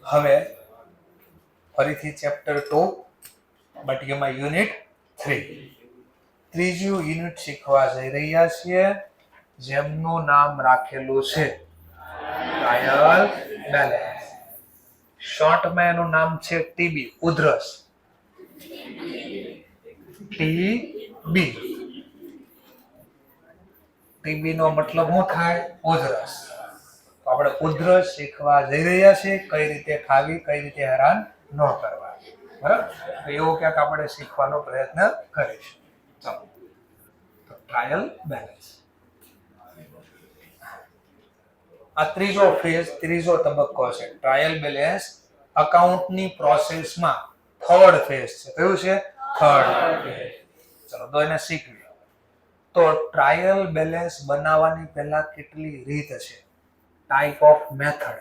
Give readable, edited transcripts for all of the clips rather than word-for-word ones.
હવે ફરીથી chapter 2 but એમાં યુનિટ 3 ત્રીજું યુનિટ શીખવા જઈ રહ્યા છીએ, જેમનું નામ રાખેલું છે ટ્રાયલ બેલેન્સ. શોર્ટમાં એનું નામ છે ટીબી, ઉધરસ. ટીબી નો મતલબ શું થાય? ઉધરસ. તો આપણે ઉધરસ શીખવા જઈ રહ્યા છીએ, કઈ રીતે ખાવી, કઈ રીતે હેરાન ન કરવા. બરાબર? તો એવું ક્યાંક આપણે શીખવાનો પ્રયત્ન કરીશું. ચાલો, તો ટ્રાયલ બેલેન્સ આ ત્રીજો ફેઝ, ત્રીજો તબક્કો છે. ટ્રાયલ બેલેન્સ અકાઉન્ટની પ્રોસેસમાં થર્ડ ફેઝ છે. કયું છે? Third phase. ચલો તો એને શીખવી. તો ટ્રાયલ બેલેન્સ બનાવવાની પહેલા કેટલી રીત છે? Type of method.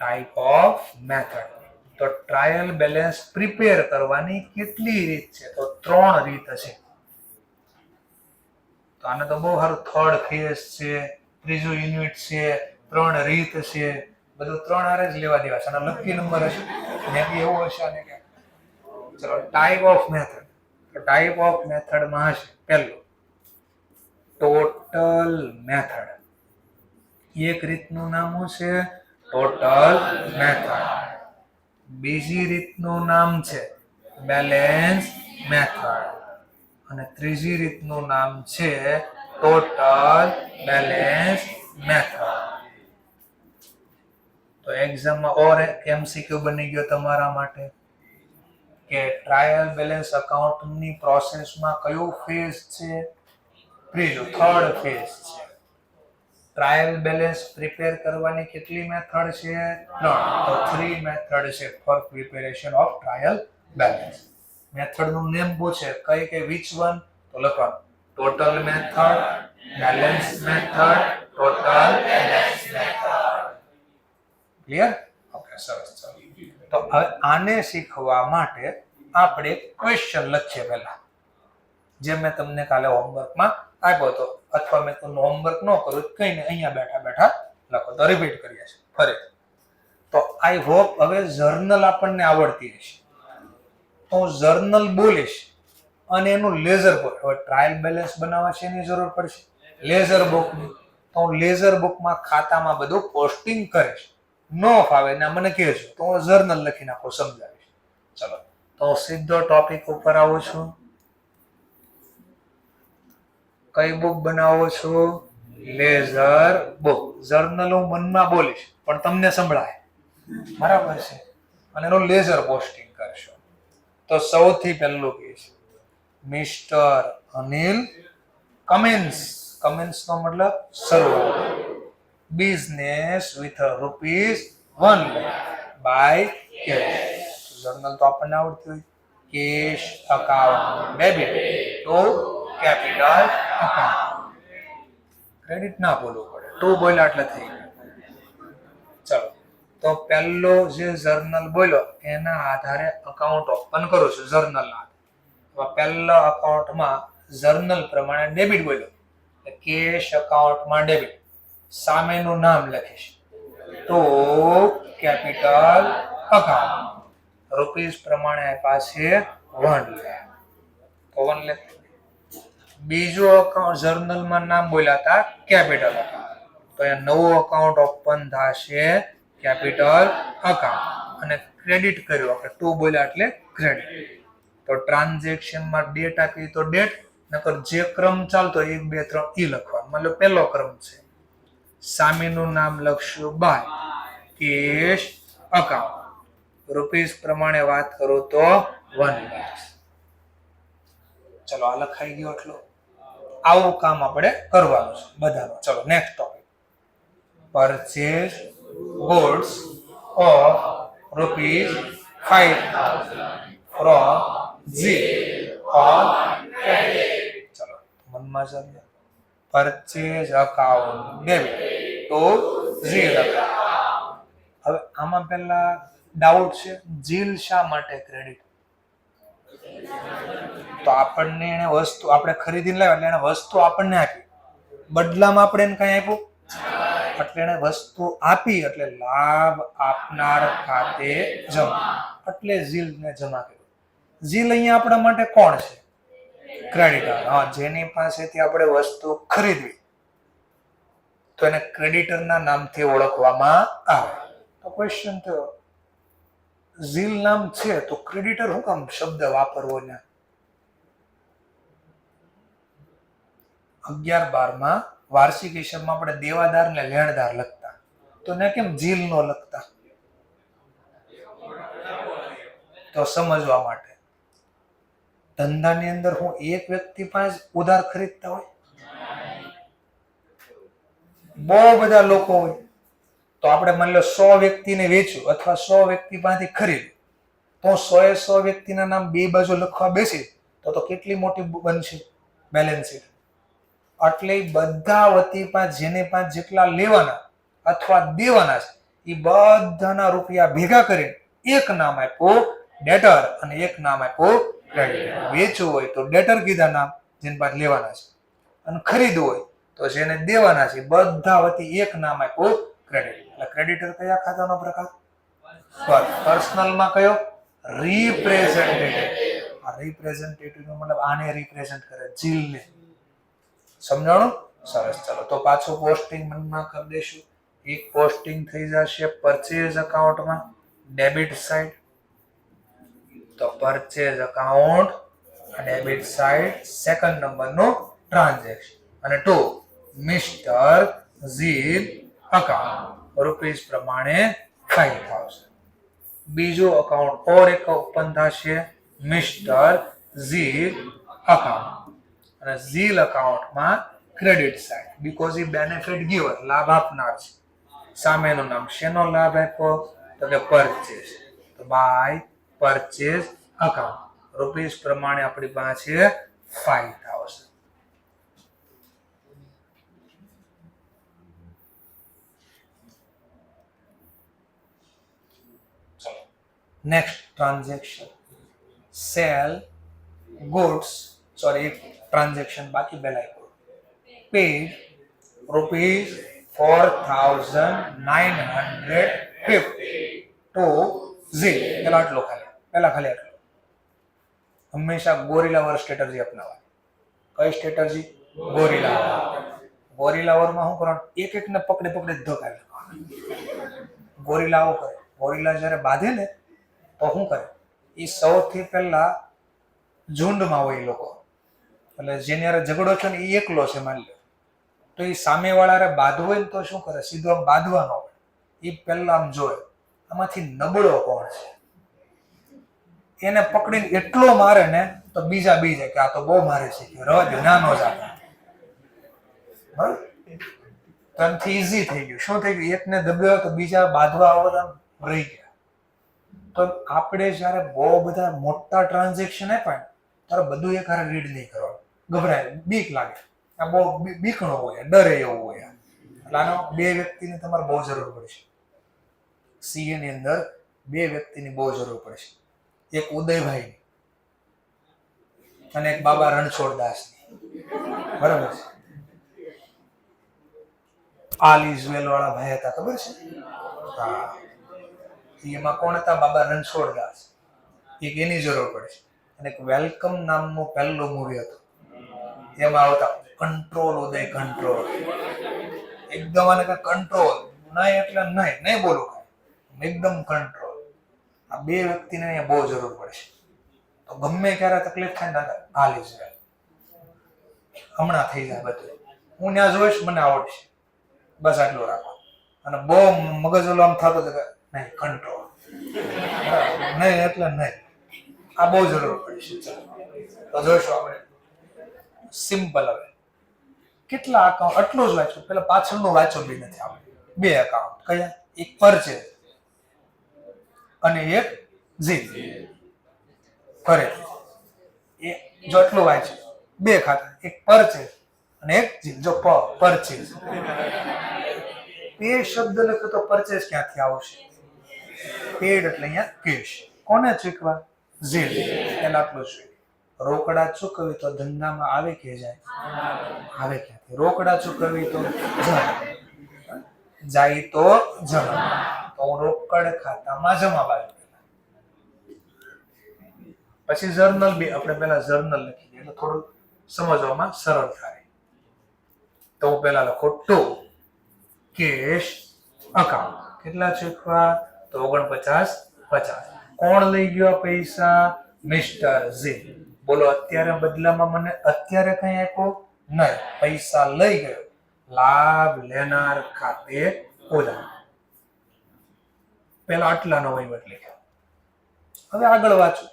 Type of method. તો ટ્રાયલ બેલેન્સ પ્રિપેર કરવાની કેટલી રીત છે? તો 3 રીત છે. તો આને તો બહુ સારું, થર્ડ ફેઝ છે, ત્રીજું યુનિટ છે, 3 રીત છે, બધું 3 હારે જ લેવા દેવા છે. આનો લકી નંબર હશે ને એવું હશે આને કે. ચલો, ટાઈપ ઓફ મેથડ. તો ટાઈપ ઓફ મેથડમાં હશે પહેલું ટોટલ મેથડ. એક રીતનું નામ છે ટોટલ મેથડ. બીજી રીતનું નામ છે બેલેન્સ મેથડ. અને ત્રીજી રીતનું નામ છે ટોટલ બેલેન્સ મેથડ. તો એક્ઝામમાં ઓર એમસીક્યુ બની ગયો તમારા માટે કે ટ્રાયલ બેલેન્સ અકાઉન્ટની પ્રોસેસમાં કયો ફેઝ છે? ત્રીજો, થર્ડ ફેઝ છે. ટ્રાયલ બેલેન્સ પ્રિપેર કરવાની કેટલી મેથડ છે? 3. તો 3 મેથડ છે for preparation of trial balance. મેથડનું નેમ પૂછે કઈ કે વિચ વન, તો લખવાનું total method, balance method, total balance method. Clear? Okay, સરસ. ચાલો, તો હવે આને શીખવા માટે આપણે ક્વેશ્ચન લખીએ પહેલા, જે મેં તમને કાલે હોમવર્કમાં આપ્યો હતો, અથવા મેં તમને હોમવર્ક ન કર્યું કઈ નહીં, અહીંયા બેઠા બેઠા લખો. તો રિપીટ કરીએ છીએ ફરી. તો આઈ હોપ હવે જર્નલ આપણને આવડતી હશે. તો હું જર્નલ બોલીશ અને એનું લેઝર બુક. હવે ટ્રાયલ બેલેન્સ બનાવવા છે એની જરૂર પડશે લેઝર બુકની. તો હું લેઝર બુકમાં ખાતામાં બધું પોસ્ટિંગ કરીશ. ન ફાવે ને મને કહેજો તો હું જર્નલ લખી નાખો, સમજાવીશ. ચલો, તો સીધો ટોપિક ઉપર આવું છું. કઈ બુક બનાવો છો? Laser book. જર્નલ હું મનમાં બોલીશ પણ તમને સંભળાય, બરાબર છે? અને એનું લેઝર પોસ્ટિંગ કરશો. તો સૌથી પહેલું કહીશ મિસ્ટર અનિલ કમિન્સ. કમિન્સ નો મતલબ શરૂઆત. Business with ₹1 by cash. Journal તો આપણને આવડતી હોય. Cash account debit to capital account. Credit ના બોલવું પડે, ટુ બોલ્યા એટલે થઈ ગયું. ચલો, તો પહેલો જે જર્નલ બોલ્યો એના આધારે અકાઉન્ટ ઓપન કરું છું. જર્નલના પહેલા અકાઉન્ટમાં જર્નલ પ્રમાણે ડેબિટ બોલ્યો, કેશ અકાઉન્ટમાં ડેબિટ. સામેનું નામ લખીશ તો કેપિટલ અકાઉન્ટ. રૂપીસ પ્રમાણે આપ્યા છે 1 લાખ. તો 1 લાખ. બીજો અકાઉન્ટ જર્નલમાં નામ બોલ્યા હતા કેપિટલ અકાઉન્ટ. તો એ નવું અકાઉન્ટ ઓપન થશે કેપિટલ અકાઉન્ટ. અને ક્રેડિટ કર્યું આપણે, 2 બોલ્યા એટલે ક્રેડિટ. તો ટ્રાન્ઝેક્શનમાં ડેટ આપી તો ડેટ, નકર જે ક્રમ ચાલતો 1 2 3 ઈ લખવાનું. મતલબ પહેલો ક્રમ છે. સામેનું નામ લખશું બાય કેશ અકાઉન્ટ. રૂપીસ પ્રમાણે વાત કરું તો 1 લાખ. ચલો, આ લખાઈ ગયો. એટલું આવું કામ આપણે કરવાનું છે બધાનું. ચલો, next topic. Purchase goods of ₹5,000 from Jheel on credit. ચલો, મનમાં ચાલે. પરચેઝ અકાઉન્ટ ડેબિટ ટુ ઝીલ અકાઉન્ટ. હવે આમાં પહેલા ડાઉટ છે, ઝીલ શા માટે ક્રેડિટ? તો આપણને એને વસ્તુ આપણે ખરીદીને લાવ્યા એટલે એને વસ્તુ આપણને આપી, બદલામાં આપણે એને કઈ આપ્યું? એટલે એને વસ્તુ આપી એટલે લાભ આપનાર ખાતે જમા, એટલે ઝીલ ને જમા કર્યું. ઝીલ અહીંયા આપણા માટે કોણ છે? ક્રેડિટર. હા, જેની પાસેથી આપણે વસ્તુ ખરીદવી તો એને ક્રેડિટરના નામથી ઓળખવામાં આવે. તો ક્વેશ્ચન થયો, ઝીલ નામ છે તો ક્રેડિટર શું કામ શબ્દ વાપરવો ને? 11-12 વાર્ષિક હિસાબમાં આપણે દેવાદાર ને લેણદાર લખતા, તો ને કેમ ઝીલ નો લખતા? તો સમજવા માટે, ધંધાની અંદર હું એક વ્યક્તિ પાસે ઉધાર ખરીદતા હોય, બહુ બધા લોકો હોય, તો આપણે માની લો 100 વ્યક્તિને વેચ્યું અથવા 100 વ્યક્તિ પાસેથી ખરીદ્યું, તો 100 વ્યક્તિના નામ બે બાજુ લખવા બેસી તો કેટલી મોટી બનશે બેલેન્સ શીટ. એટલે બધા વતી પાસે જેને પાસે જેટલા લેવાના અથવા દેવાના છે એ બધાના રૂપિયા ભેગા કરીને એક નામ આપ્યું ડેટર અને એક નામ આપ્યું ક્રેડિટર. વેચવું હોય તો ડેટર કીધા નામ જેને પાસે લેવાના છે, અને ખરીદવું હોય તો જેને દેવાના છે બધા વતી એક નામ આપ્યું ક્રેડિટર. એટલે ક્રેડિટર કયા ખાતાનો પ્રકાર? પર્સનલમાં કયો? રિપ્રેઝેન્ટેટિવ. આ રિપ્રેઝેન્ટેટિવ નો મતલબ આને રિપ્રેઝેન્ટ કરે, ઝીલને. સમજાણું? સરસ. ચલો તો પાછું પોસ્ટિંગ મનમાં કરી દઈશું. એક પોસ્ટિંગ થઈ જશે પરચેઝ અકાઉન્ટમાં, ડેબિટ સાઇડ. તો purchase account debit side, second નંબરનું ટ્રાન્ઝેક્શન. અને 2 મિસ્ટર ઝીલ અકાઉન્ટ, રૂપીસ પ્રમાણે 5000. બીજું અકાઉન્ટ ઓર એક ઓપન થશે, મિસ્ટર ઝીલ અકાઉન્ટ. અને ઝીલ અકાઉન્ટમાં credit side, because A benefit giver, લાભ આપનાર છે. સામેનું નામ શેનો લાભ આપ્યો? તો કે પરચેઝ. તો બાય પરચેઝ અકાઉન્ટ, રૂપીસ પ્રમાણે આપણી પાસે 5000. Next transaction, cell goods, sorry એક ટ્રાન્ઝેક્શન બાકી પહેલા પેડ રૂપીસ 4950 ટુ ઝીલ. પેલા આટલો ખાલી આટલો. હંમેશા ગોરિલાવર સ્ટ્રેટજી અપનાવવાની. કઈ સ્ટ્રેટજી? ગોરિલાવર. ગોરિલાવરમાં શું કરવાનું? એક એકને પકડે ધોકા લગાવવાના. ગોરિલા આવું કરે. ગોરિલા જ્યારે બાંધે ને તો શું કરે? એ સૌથી પહેલા ઝુંડમાં હોય લોકો, એટલે જેની હારે ઝઘડો છે ને એ એકલો છે માની લો, તો એ સામેવાળાને બાંધવો હોય ને તો શું કરે? સીધો આમ બાંધવાનો હોય. એ પહેલા આમ જોવે આમાંથી નબળો કોણ છે, એને પકડીને એટલો મારે ને તો બીજા કે આ તો બહુ મારે છે, રવા દે, નાનો જ આ. તનથી ઈઝી થઈ ગયું. શું થઈ ગયું? એકને દબાવ્યો તો બીજા બાંધવા આવતા રહી ગયા. તો આપણે જ્યારે બહુ બધા મોટા ટ્રાન્ઝેક્શન આપ્યા ત્યારે બધું એક હારે રીડ નહીં કરવાનું, ગભરાય, બીક લાગે, આ બહુ બીકણો હોય, ડરે એવું હોય. એટલે આનો 2 વ્યક્તિની તમારે બહુ જરૂર પડશે. સીએ ની અંદર 2 વ્યક્તિની બહુ જરૂર પડશે. એક ઉદયભાઈ અને એક બાબા રણછોડદાસની. બરાબર છે? આલીઝવેલ વાળા ભાઈ હતા, ખબર છે? હા, એમાં કોણ હતા? બાબા રણછોડદાસ. એક એની જરૂર પડે છે. અને એક વેલકમ નામનું પહેલું મૂવી હતું, એમાં આવતા કંટ્રોલ, ઉદય કંટ્રોલ. એકદમ આને કંટ્રોલ નહીં એટલે નહીં બોલું કાંઈ, એકદમ કંટ્રોલ. આ 2 વ્યક્તિને અહીંયા બહુ જરૂર પડશે. તો ગમે ત્યારે તકલીફ થાય ને આલીઝવેલ હમણાં થઈ જાય બધું. હું ત્યાં જોઈશ, મને આવડશે, બસ આટલું રાખો. અને બહુ મગજ ઓલો આમ થતો કે નહીં, કંટ્રોલ નહીં એટલે નહીં. આ બહુ જરૂર પડશે. તો જોઈશું આપણે સિમ્પલ. હવે કેટલા અકાઉન્ટ? આટલું જ વાંચ્યું, પેલા પાછળનું વાંચો બી નથી આવડે. 2 અકાઉન્ટ કયા? એક પરચેઝ અને એક ઝીલ. કરે એ જો આટલું વાંચ્યું, 2 ખાતા, એક પરચેઝ અને એક ઝીલ. જો પરચેઝ પે શબ્દ લખો તો પરચેઝ ક્યાંથી આવશે? પેડ એટલે અહીંયા કેશ. કોને ચૂકવા? ઝીલ. એટલે આટલું છે. રોકડા ચૂકવી તો ધંધામાં આવે કે જાય? આવે ક્યાંથી? રોકડા ચૂકવી તો જાય. જાય તો જમા. તો રોકડ ખાતામાં જમા બાજુ. પછી જર્નલ બી આપણે પહેલા જર્નલ લખી દઈએ એટલે થોડું સમજવામાં સરળ થાય. તો હું પહેલા લખો ટુ કેશ અકાઉન્ટ. કેટલા ચૂકવા? તો 49.50. કોણ લઈ ગયો પૈસા? મિસ્ટર ઝી. બોલો અત્યારે બદલામાં મને અત્યારે કઈ આપ્યો નહીં, પૈસા લઈ ગયો. લાભ લેનાર ખાતે ઉધાર. પેલા આટલાનો વહીવટ લખ્યો. હવે આગળ વાંચો.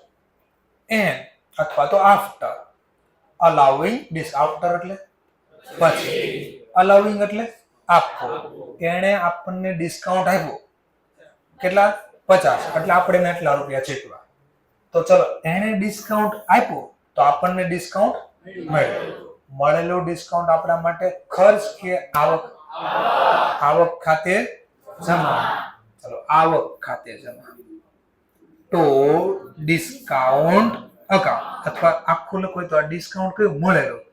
એન અથવા તો આફ્ટર અલાઉઇંગ ડિસ. આફ્ટર એટલે પછી, અલાઉઇંગ એટલે આપવું. એણે આપણને ડિસ્કાઉન્ટ આપ્યું. કેટલા? 50. એટલે આપણે એટલા રૂપિયા ચૂકવા. તો ચલો, એણે ડિસ્કાઉન્ટ આપ્યું તો આપણને ડિસ્કાઉન્ટ મળ્યું. મળેલું ડિસ્કાઉન્ટ આપણા માટે ખર્ચ કે આવક? આવક ખાતે જમા. ચલો, આવક ખાતે જમા. તો ડિસ્કાઉન્ટ અકાઉન્ટ અથવા આખું લખો તો આ ડિસ્કાઉન્ટ કયું? મળેલું.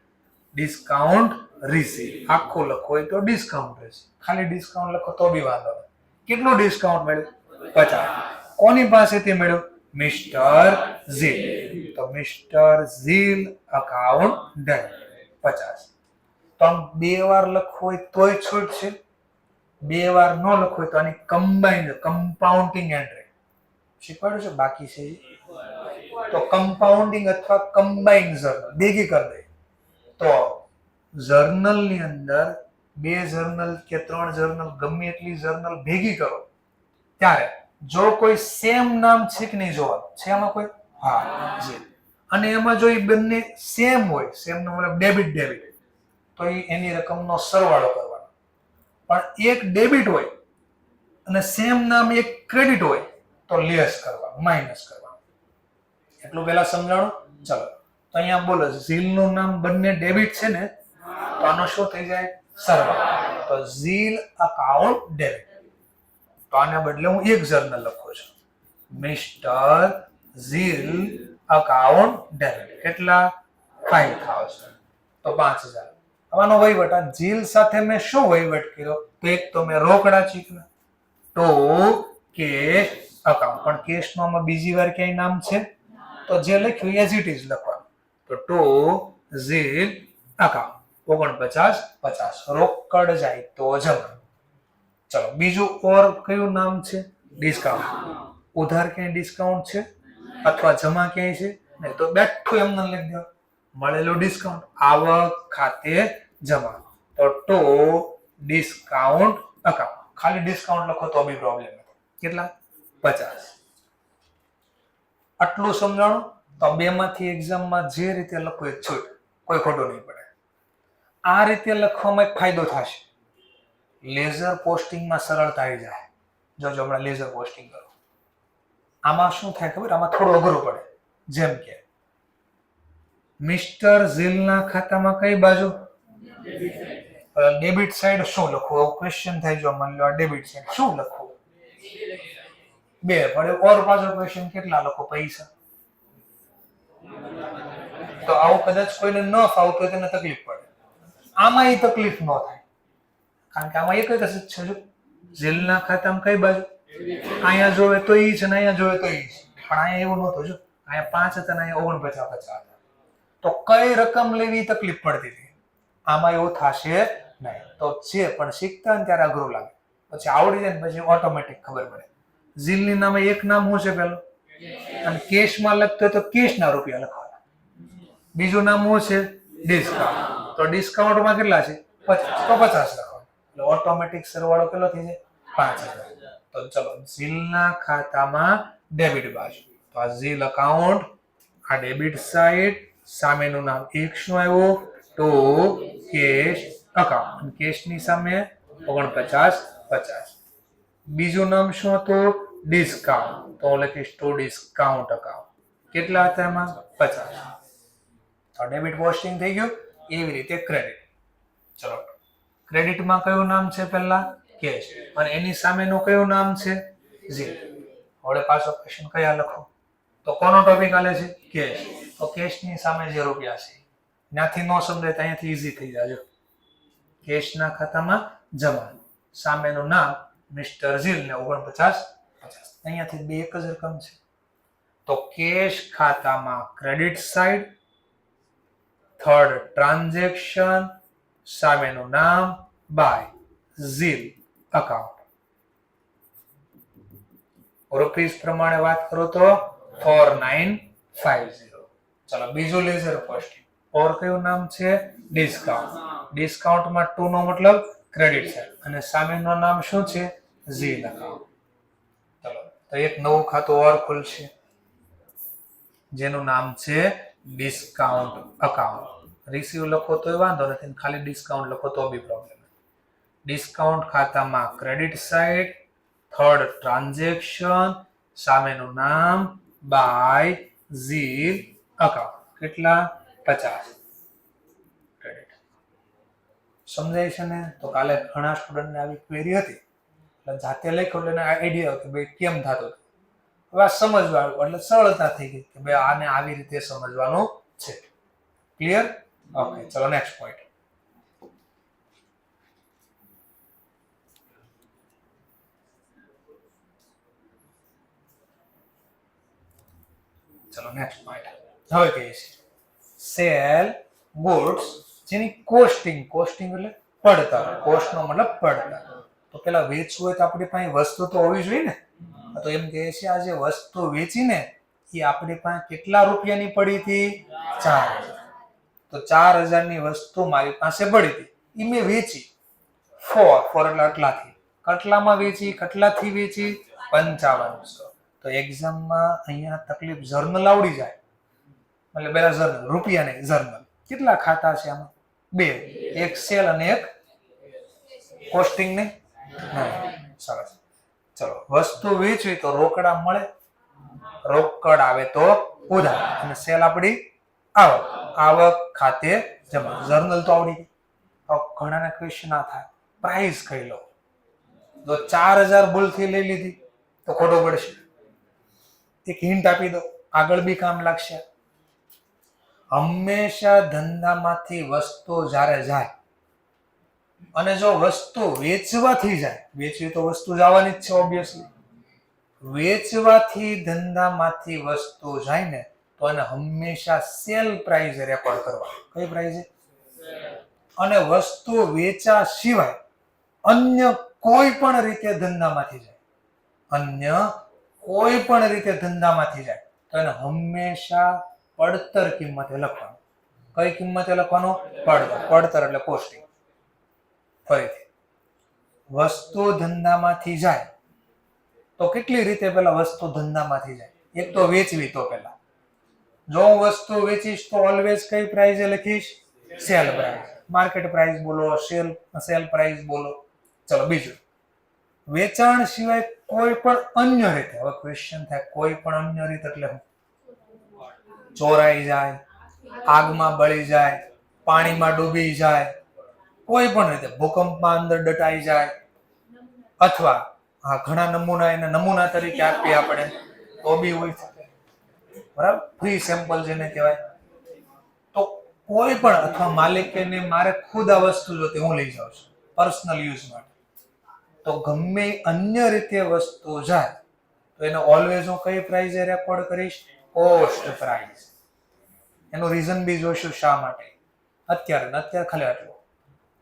Discount receive. આખું લખો તો ડિસ્કાઉન્ટ રિસીવ. ખાલી ડિસ્કાઉન્ટ લખો તો બી વાંધો નહીં. કેટલું ડિસ્કાઉન્ટ મળ્યું? 50. કોની પાસેથી મળ્યું? મિસ્ટર ઝીલ. તો મિસ્ટર ઝીલ અકાઉન્ટ ડેબિટ 50. તો આમ બે વાર લખવું હોય તોય છૂટ છે, બે વાર ન લખવું હોય તો આની કમ્બાઇન્ડ કમ્પાઉન્ડિંગ એન્ટ્રી શીખવાડ્યું છે, બાકી છે. તો કમ્પાઉન્ડિંગ અથવા કમ્બાઇન્ડ જર્નલ ભેગી કરી દે. તો જર્નલ ની અંદર બે જર્નલ કે ત્રણ જર્નલ ગમે એટલી જર્નલ ભેગી કરો ત્યારે જો કોઈ સેમ નામ છે કે નહીં જોવાનું છે એમાં કોઈ? હા, જી. અને એમાં જો એ બંને સેમ હોય, સેમ નો મતલબ ડેબિટ ડેબિટ, તો એની રકમનો સરવાળો કરવાનો. પણ એક ડેબિટ હોય અને સેમ નામ એક ક્રેડિટ હોય તો લેસ કરવાનું, માઇનસ કરવાનું. એટલું પહેલા સમજાણું. ચલો, તો અહીંયા બોલો ઝીલ નું નામ બંને ડેબિટ છે ને, તો આનો શું થઈ જાય? સરવાળો. તો ઝીલ અકાઉન્ટ ડેબિટ. તો આને બદલે હું એક જર્નલ લખું છું, મિસ્ટર ઝીલ અકાઉન્ટ ડેબિટ. કેટલા? 5000. તો 5000. આનો વહીવટ આ ઝીલ સાથે મેં શું વહીવટ કર્યો? તો એક તો મેં રોકડા ચૂકવ્યા. તો કેશ અકાઉન્ટ. પણ કેશ નો આમાં બીજી વાર ક્યાંય નામ છે? તો જે લખ્યું એઝ ઇટ ઇઝ લખવાનું. તો ટુ ઝીલ અકાઉન્ટ 49.50. રોકડ જાય તો જમા. ચલો, બીજું ઓર કયું નામ છે? ડિસ્કાઉન્ટ. ઉધાર ક્યાંય ડિસ્કાઉન્ટ છે અથવા જમા ક્યાંય છે નહીં, તો બેઠું એમને લખી દો મળેલું ડિસ્કાઉન્ટ. આવક ખાતે જમા. તો ટુ ડિસ્કાઉન્ટ અકાઉન્ટ. ખાલી ડિસ્કાઉન્ટ લખો તો બી પ્રોબ્લેમ નથી. કેટલા? 50. આટલું સમજાણું. તો બે માંથી એક્ઝામમાં જે રીતે લખો એ છૂટ, કોઈ ખોટું નહીં પડે. આ રીતે લખવામાં એક ફાયદો થશે, લેઝર પોસ્ટિંગમાં સરળતા આવી જાય. જો હમણાં લેઝર પોસ્ટિંગ કરો, આમાં શું થાય ખબર? આમાં થોડું અઘરું પડે. જેમ કે મિસ્ટર ઝીલના ખાતામાં કઈ બાજુ? Debit side. શું લખવું? એવું ક્વેશ્ચન થાય. જો માની લો આ ડેબિટ સાઈડ, શું લખવું? 2. પડે ઓર પાછો ક્વેશ્ચન કેટલા લખો? પૈસા. તો આવું કદાચ કોઈને ન ફાવતું હોય તેને તકલીફ પડે. આમાં એ તકલીફ ન થાય, કારણ કે આમાં એક જ છે. જો ઝીલના ખાતામાં કઈ બાજુ? અહીંયા જોવે તો ઈ છે ને અહીંયા જોવે તો ઈ છે. પણ અહીંયા એવું નહોતું. જો અહીંયા 5 હતા ને અહીંયા 49.50 હતા. તો કઈ રકમ લેવી તકલીફ પડતી હતી. આમાં એવું થશે નહીં. તો છે પણ શીખતા ને ત્યારે અઘરું લાગે, પછી આવડી જાય ને પછી ઓટોમેટિક ખબર પડે. ઝીલની નામે એક નામ શું છે પેલું? અને કેશમાં લખતો તો કેશના રૂપિયા લખવાના. બીજું નામ શું છે? ડિસ્કાઉન્ટ. તો ડિસ્કાઉન્ટમાં કેટલા છે? 50. તો 50 લખવાનું. એટલે ઓટોમેટિક સરવાળો કેટલો થઈ જાય? 5000. તો ચલો, ઝીલના ખાતામાં ડેબિટ બાજુ. તો આ ઝીલ અકાઉન્ટ, આ ડેબિટ સાઈડ, સામેનું નામ એક શું આવ્યું? Two cash account. કેશની સામે 49.50. બીજું નામ શું હતું? ડિસ્કાઉન્ટ. તો લખીશ ટુ ડિસ્કાઉન્ટ અકાઉન્ટ. કેટલા હતા એમાં? 50. તો ડેબિટ પોસ્ટિંગ થઈ ગયું. એવી રીતે ક્રેડિટ. ચલો, ક્રેડિટમાં કયું નામ છે? પહેલા કેશ, અને એની સામેનું કયું નામ છે? ઝીલ. હવે પાછો ક્વેશ્ચન કયા લખો? તો કોનો ટોપિક આલે છે? કેશ. તો કેશની સામે જે રૂપિયા છે ત્યાંથી ન સમજાય તો અહીંયાથી ઈઝી થઈ જાય. કેશના ખાતામાં જમા. સામેનું નામ મિસ્ટર ઝીલ ને 49 50. અહીંયાથી બે એક જ રકમ છે. તો કેશ ખાતામાં ક્રેડિટ સાઈડ, થર્ડ ટ્રાન્ઝેક્શન, સામેનું નામ બાય ઝીલ અકાઉન્ટ. રૂપીસ પ્રમાણે વાત કરો તો 4950. ચલો બીજું લેઝર કોસ્ટિંગ. ઓર કયું નામ છે? ડિસ્કાઉન્ટ. ડિસ્કાઉન્ટમાં 2 નો મતલબ ક્રેડિટ સાઈડ અને સામેનું નામ શું છે? ઝીલ અકાઉન્ટ. ચલો તો એક નવું ખાતું ઓર ખુલશે જેનું નામ છે ડિસ્કાઉન્ટ અકાઉન્ટ. રિસીવ લખો તોય વાંધો નથી, ખાલી ડિસ્કાઉન્ટ લખો તો બી પ્રોબ્લેમ. ડિસ્કાઉન્ટ ખાતામાં ક્રેડિટ સાઈડ, થર્ડ ટ્રાન્ઝેક્શન, સામેનું નામ બાય ઝીલ અકાઉન્ટ. કેટલા? 50 ક્રેડિટ. સમજાય છે ને? તો કાલે ઘણા સ્ટુડન્ટને આવી ક્વેરી હતી એટલે જાતે લખ્યો એટલે આઈડિયા કે ભાઈ કેમ થતું. હવે આ સમજવાનું એટલે સરળતા થઈ ગઈ કે ભાઈ આને આવી રીતે સમજવાનું છે. ક્લિયર? ઓકે, ચલો નેક્સ્ટ પોઈન્ટ. ચલો નેક્સ્ટ પોઈન્ટ. હવે કહીએ છીએ સેલ ગુડ્સ જેની કોસ્ટિંગ. કોસ્ટિંગ એટલે પડતર. કોસ્ટ નો મતલબ પડતર. તો પેલા વેચવું હોય તો આપણી પાસે વસ્તુ તો હોવી જોઈએ ને. તો એમ કહે છે આ જે વસ્તુ વેચીને એ આપણી પાસે કેટલા રૂપિયાની પડી હતી? 4000. તો 4000 ની વસ્તુ મારી પાસે પડી હતી, એ મેં વેચી. ફોર એટલે આટલાથી. કેટલામાં વેચી? કેટલાથી વેચી? 5500. તો એક્ઝામમાં અહીંયા તકલીફ જર્નલ આવડી જાય એટલે પેલા જર્નલ, રૂપિયા નહીં જર્નલ. કેટલા ખાતા છે આમાં? 2. એક સેલ અને એક કોસ્ટિંગ નહીં. સરસ. ચલો વસ્તુ વેચવી તો રોકડા મળે, રોકડ આવે તો ઉધાર, અને સેલ આપણી આવક. આવક ખાતે જમા. જર્નલ તો આવડી ગઈ. ઘણાના ક્વેશ્ચન ના થાય પ્રાઇસ કહી લો. જો 4000 ભૂલથી લઈ લીધી તો ખોટું પડશે. એક હિન્ટ આપી દો, આગળ બી કામ લાગશે. હંમેશા ધંધામાંથી વસ્તુ જ્યારે જાય અને જો વસ્તુ વેચવાથી જાય, વેચવી તો વસ્તુ જવાની જ છે ઓબ્વિયસલી, વેચવાથી ધંધામાંથી વસ્તુ જાય ને તો એને હંમેશા સેલ પ્રાઇસ રેકોર્ડ કરવા. કઈ પ્રાઇસ? અને વસ્તુ વેચા સિવાય અન્ય કોઈ પણ રીતે ધંધામાંથી જાય, અન્ય કોઈ પણ રીતે ધંધામાંથી જાય તો એને હંમેશા પડતર કિંમતે લખવાનું. કઈ કિંમતે લખવાનું? પડતર. પડતર એટલે કોસ્ટિંગ. ફરીથી વસ્તુ ધંધામાંથી જાય તો કેટલી રીતે પેલા વસ્તુ ધંધામાંથી જાય? એક તો વેચવી તો પેલા. જો હું વસ્તુ વેચીશ તો ઓલવેઝ કઈ પ્રાઇસ લખીશ? Sale price. માર્કેટ પ્રાઇસ બોલો, સેલ પ્રાઇસ બોલો. ચલો બીજું, વેચાણ સિવાય કોઈ પણ અન્ય રીતે. હવે ક્વેશ્ચન થાય કોઈ પણ અન્ય રીત એટલે શું? ચોરાઈ જાય, આગમાં બળી જાય, પાણીમાં ડૂબી જાય, કોઈ પણ રીતે ભૂકંપમાં અંદર દટાઈ જાય, અથવા ઘણા નમૂના એને નમૂના તરીકે આપીએ આપણે તો બી હોય શકે. બરાબર? ફ્રી સેમ્પલ જેને કહેવાય. તો કોઈ પણ, અથવા માલિકને મારે ખુદ આ વસ્તુ જોતી, હું લઈ જાઉં છું પર્સનલ યુઝ માટે, તો ગમે અન્ય રીતે વસ્તુ જાય તો એને ઓલવેઝ હું કઈ પ્રાઇઝે રેકોર્ડ કરીશ? Cost price. એનું રીઝન બી જોઈશું શા માટે. અત્યારે ખાલી આટલું.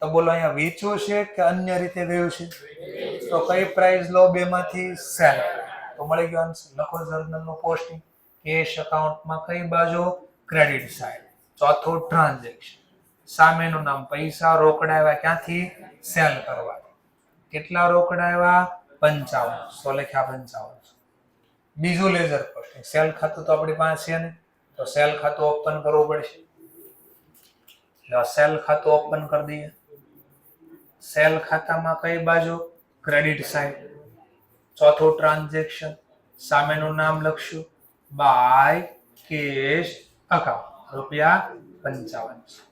તો બોલો અહીંયા વેચવું છે કે અન્ય રીતે ગયું છે? તો કઈ પ્રાઇસ લો બેમાંથી? સેલ. તો મળી ગયો આન્સર. લખો જર્નલનું પોસ્ટિંગ. કેશ એકાઉન્ટમાં કઈ બાજુ? Credit side. ચોથું ટ્રાન્ઝેક્શન. સામેનું નામ પૈસા રોકડા આવ્યા ક્યાંથી? સેલ કરવા. કેટલા રોકડા આવ્યા? 5500. લખ્યા 5500. બીજું લેઝર પોસ્ટિંગ. સેલ ખાતું તો આપણી પાસે છે ને, તો સેલ ખાતું ઓપન કરવું પડશે. એટલે સેલ ખાતું ઓપન કરી દઈએ. સેલ ખાતામાં કઈ બાજુ? Credit side. ચોથું ટ્રાન્ઝેક્શન. સામેનું નામ લખશું બાય કેશ અકાઉન્ટ. રૂપિયા 5500.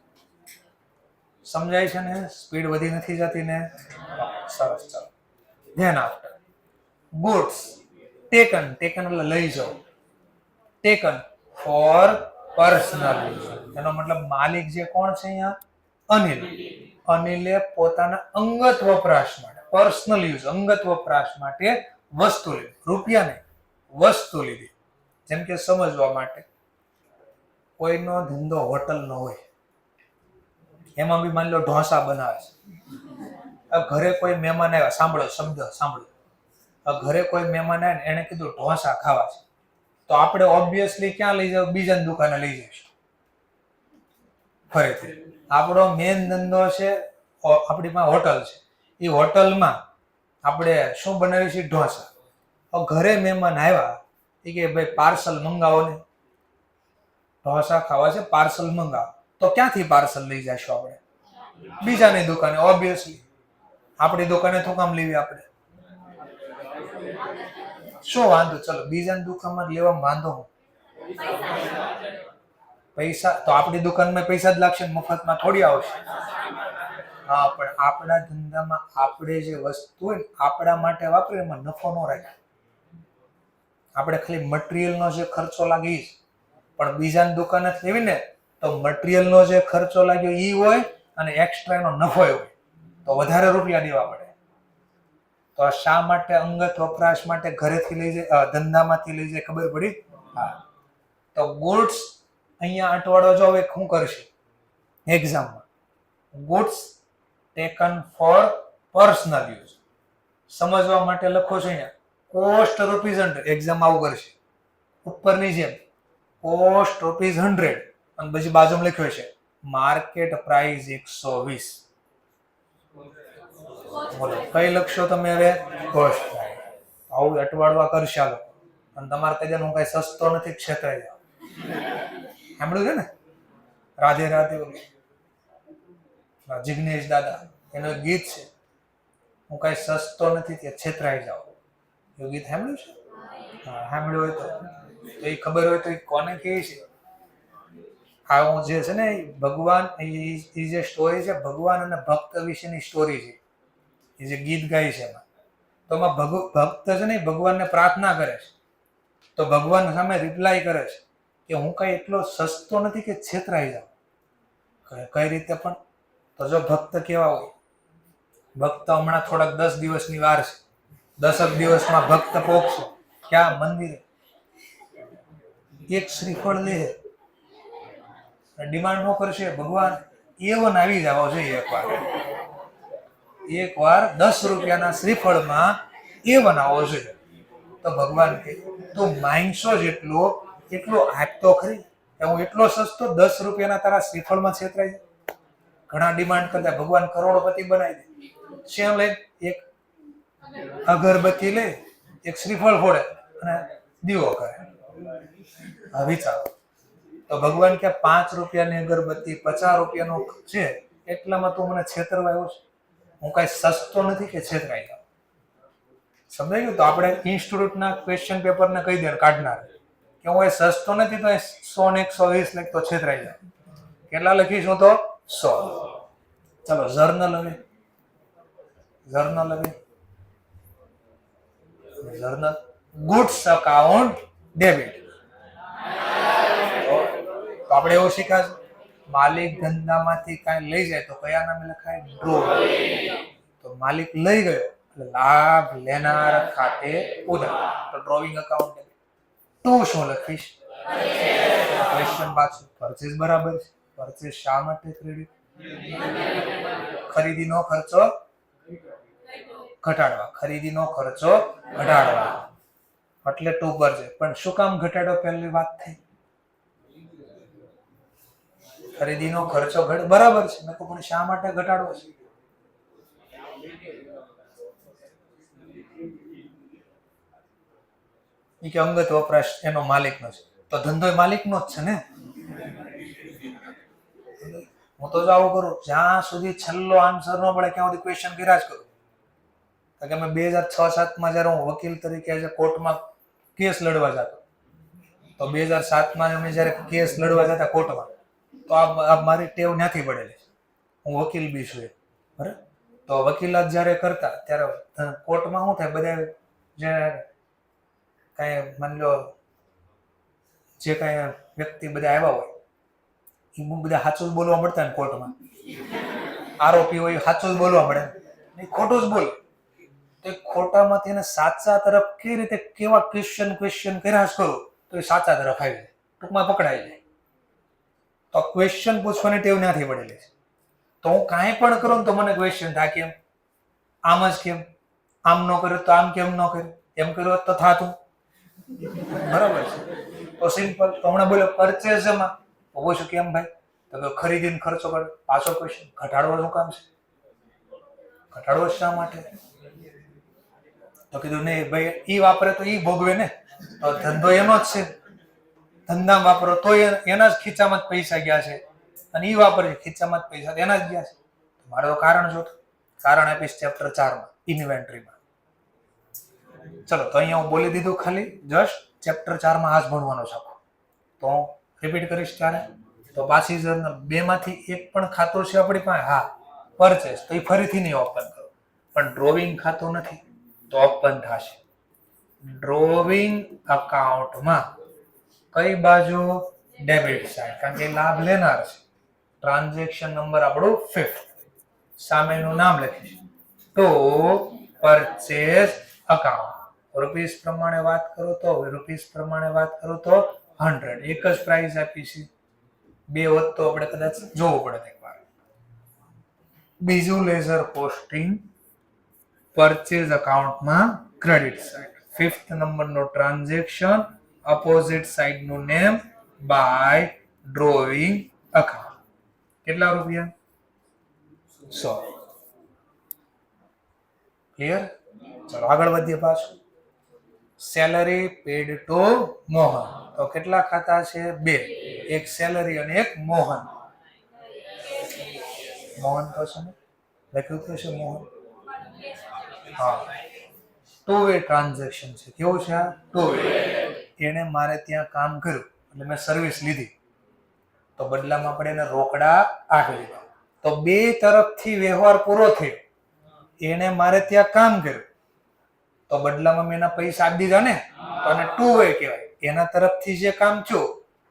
સમજાય છે ને? સ્પીડ વધી નથી જતી ને? સરસ. ચાલો ધ્યાન આપો. Goods taken. ટેકન એટલે લઈ જાઓ. Taken for personal use. એનો મતલબ માલિક જે કોણ છે અહીંયા? અનિલ. અનિલે પોતાના અંગત વપરાશ માટે, પર્સનલ યુઝ, અંગત વપરાશ માટે વસ્તુ લીધી, રૂપિયા નહીં, વસ્તુ લીધી. જેમ કે સમજવા માટે, કોઈનો ધંધો હોટલનો હોય, એમાં બી માની લો ઢોસા બનાવે છે. ઘરે કોઈ મહેમાન આવ્યા, સાંભળો શબ્દ સાંભળો, ઘરે કોઈ મહેમાન આવે ને એને કીધું ઢોસા ખાવા છે, તો આપણે ઓબ્વિયસલી ક્યાં લઈ જાવ? બીજાની દુકાને લઈ જઈશું. ફરીથી આપણો મેન ધંધો છે, આપણી પાસે હોટલ છે, એ હોટલમાં આપણે શું બનાવીએ છીએ? ઢોસા. ઘરે મહેમાન આવ્યા, એ કે ભાઈ પાર્સલ મંગાવો ને, ઢોસા ખાવા છે, પાર્સલ મંગાવો. તો ક્યાંથી પાર્સલ લઈ જઈશું આપણે? બીજાની દુકાને. ઓબ્વિયસલી આપણી દુકાને તો કામ લેવી આપણે? શું વાંધો? ચલો બીજાની દુકાનમાં લેવામાં વાંધો હું? પૈસા તો આપણી દુકાનમાં પૈસા જ લાગશે, મફતમાં થોડી આવશે. હા, પણ આપણા ધંધામાં આપણે જે વસ્તુ હોય આપણા માટે વાપરે, એમાં નફો ન રાખે. આપણે ખાલી મટીરિયલનો જે ખર્ચો લાગે, પણ બીજાની દુકાને લેવી ને તો મટીરિયલનો જે ખર્ચો લાગ્યો ઈ હોય અને એક્સ્ટ્રા એનો નફો હોય, તો વધારે રૂપિયા દેવા પડે. તો શા માટે અંગત વપરાશ માટે ઘરેથી લઈ જાય, ધંધામાંથી લઈ જાય? ખબર પડી? હા. તો ગુડ્સ અહીંયા અટવાડો જો હવે શું કરશે એક્ઝામમાં? Goods taken for personal use. સમજવા માટે લખો છો અહીંયા કોસ્ટ ₹100. એક્ઝામ આવું કરશે, ઉપરની જેમ કોસ્ટ ₹100 અને પછી બાજુમાં લખ્યો છે માર્કેટ પ્રાઇસ 120. બોલો કઈ લખશો તમે હવે? Cost price. આવું અટવાડવા કરશે આ લોકો. અને તમારે કહી દે હું કઈ સસ્તો નથી, ક્ષેત્રે જાઓ. સાંભળ્યું છે ને? રાધે રાધે જિગ્નેશ દાદા એનું ગીત છે, હું કઈ સસ્તો નથી તે છેતરાઈ જાઓ. એવું ગીત સાંભળ્યું છે? હા, સાંભળ્યું હોય તો એ ખબર હોય તો એ કોને કહે છે? આ જે છે ને ભગવાન, એ જે સ્ટોરી છે ભગવાન અને ભક્ત વિશેની સ્ટોરી છે, એ જે ગીત ગાય છે એમાં. તો એમાં ભક્ત છે ને ભગવાનને પ્રાર્થના કરે છે, તો ભગવાન સામે રિપ્લાય કરે છે કે હું કઈ એટલો સસ્તો નથી કે છેતરાઈ જાઉં. કઈ રીતે પણ? તો જો ભક્ત કેવા હોય, ભક્ત હમણાં થોડાક 10 દિવસની વાર છે, 10 દિવસમાં ભક્ત પોકશે ક્યાં? મંદિરે. એક શ્રીફળ લે, ડિમાન્ડ નો કરશે ભગવાન એવન આવી જવો જોઈએ. એકવાર 10 રૂપિયાના શ્રીફળમાં એવન આવો જોઈએ. તો ભગવાન કે તું માંગશો જેટલો એટલો આપતો ખરી, હું એટલો સસ્તો 10 રૂપિયાના તારા શ્રીફળમાં છેતરાય? ઘણા ડિમાન્ડ કરતા ભગવાન કરોડપતિ બનાવી દે. શેમ લઈ? એક અગરબત્તી લે, એક શ્રીફળ ફોડે અને દીવો કરે. હા વિચારો. તો ભગવાન કે 5 રૂપિયાની અગરબત્તી 50 રૂપિયાનો છે, એટલામાં તું મને છેતરવા આવ્યો છે? હું કઈ સસ્તો નથી કે છેતરાઈ જાઉં. સમજાય ગયું? તો આપણે ઇન્સ્ટિટ્યૂટના ક્વેશ્ચન પેપરને કહી દે કાઢનાર કે હું એ સસ્તો નથી, તો 100 ને 120 લખ તો છેતરાઈ જાય. કેટલા લખીશું? તો 100. ચલો જર્નલ હવે, જર્નલ હવે, જર્નલ ગુડ્સ અકાઉન્ટ ડેબિટ. તો આપણે એવું શીખ્યા માલિક ધંધામાંથી કાંઈ લઈ જાય તો કયા નામે લખાય? ડ્રો. તો માલિક લઈ ગયો એટલે લાભ લેનાર ખાતે ઉધાર, તો ડ્રોઈંગ અકાઉન્ટ ડેબિટ. તું શું લખીશ? ક્વેશ્ચન પાછું પરચેઝ બરાબર છે. પરચેઝ શા માટે ક્રેડિટ? ખરીદીનો ખર્ચો ઘટાડવા, ખરીદીનો ખર્ચો ઘટાડવા એટલે ટુ પર છે. પણ શું કામ ઘટાડો? પહેલી વાત થઈ ખરીદીનો ખર્ચો બરાબર છે, મેં પણ શા માટે ઘટાડવો છે? એ કે અંગત વપરાશ એનો માલિકનો છે, તો ધંધો માલિકનો જ છે ને. હું તો આવું કરું, જ્યાં સુધી છેલ્લો આન્સર ન મળે ત્યાં સુધી ક્વેશ્ચન કર્યા જ કરું. કે મેં 2006-07 જયારે હું વકીલ તરીકે કોર્ટમાં કેસ લડવા જતો, તો 2007 અમે જયારે કેસ લડવા જતા કોર્ટમાં, તો આ મારી ટેવ ત્યાંથી પડેલી. હું વકીલ બી છું બરાબર. તો વકીલાત જયારે કરતા ત્યારે કોર્ટમાં શું થાય, બધા જે કાંઈ માની લો જે કાંઈ વ્યક્તિ બધા આવ્યા હોય એ બધા સાચું જ બોલવા મળતા ને કોર્ટમાં. આરોપી હોય સાચું જ બોલવા મળે, ખોટું જ બોલે. તો એ ખોટામાંથી એને સાચા તરફ કેવી રીતે કેવા ક્વેશ્ચન કર્યા જ કરો તો એ સાચા તરફ આવી જાય, ટૂંકમાં પકડાઈ જાય. તો ક્વેશ્ચન પૂછવાની ટેવ નથી પડેલી છે. તો હું કાંઈ પણ કરું ને તો મને ક્વેશ્ચન થાય કેમ આમ જ, કેમ આમ ન કર્યું તો આમ કેમ ન કર્યું, એમ કર્યું તો થાતું. બરાબર છે. તો સિમ્પલ. તો હમણાં બોલો પરચેઝમાં પૂછું કેમ ભાઈ, તો ખરીદીને ખર્ચો કરે. પાછો ક્વેશ્ચન ઘટાડવા શું કામ છે, ઘટાડવો શા માટે? તો કીધું નહીં ભાઈ, ઈ વાપરે તો ઈ ભોગવે ને, તો ધંધો એનો જ છે. ધંધા વાપરો તો એના જ ખીચામાં જ પૈસા ગયા છે, અને ઈ વાપરે ખીચામાં જ પૈસા એના જ ગયા છે. મારે તો કારણ જોતું. કારણ આપીશ ચેપ્ટર 4 માં ઇન્વેન્ટરીમાં. ચલો, તો અહીંયા હું બોલી દીધું ખાલી જસ્ટ ચેપ્ટર 4 માં આ જ ભણવાનો છે. તો હું રિપીટ કરીશ ત્યારે. તો પાછી જર્નલ 2 માંથી એક પણ ખાતું છે આપણી પાસે, હા પરચેસ, તો એ ફરીથી નહીં ઓપન કરો. પણ ડ્રોવિંગ ખાતું નથી તો ઓપન થશે. ડ્રોવિંગ અકાઉન્ટમાં કઈ બાજુ? ડેબિટ સાઈડ, કારણ કે લાભ લેનાર છે. ટ્રાન્ઝેક્શન નંબર આપણું 5th, સામેનું નામ લખીશ તો પરચેસ અકાઉન્ટ. રૂપીસ પ્રમાણે વાત કરું તો રૂપીસ પ્રમાણે વાત કરું તો 100, એક જ પ્રાઇસ આપી છે. 2 હોત તો આપણે કદાચ જોવું પડે એકવાર. બીજું લેઝર પોસ્ટિંગ પરચેઝ અકાઉન્ટમાં ક્રેડિટ સાઇડ, 5th નંબરનો ટ્રાન્ઝેક્શન, અપોઝિટ સાઇડનું નેમ બાય ડ્રોઈંગ અકાઉન્ટ. કેટલા રૂપિયા? 100. ક્લિયર? ચલો આગળ વધીએ પાછું. Salary paid to Mohan. તો કેટલા ખાતા છે? 2, એક સેલરી અને એક મોહન. મોહન તો છે ને લખ્યું તો છે મોહન. હા, 2 વે ટ્રાન્ઝેક્શન છે. કેવું છે આ? 2 વે. એને મારે ત્યાં કામ કર્યું એટલે મેં સર્વિસ લીધી, તો બદલામાં આપણે એને રોકડા આપી દીધા. તો 2 તરફથી વ્યવહાર પૂરો થયો. એને મારે ત્યાં કામ કર્યું તો બદલામાં મેં એના પૈસા આપી દીધા ને, તો આને 2 વે કહેવાય. એના તરફથી જે કામ થયું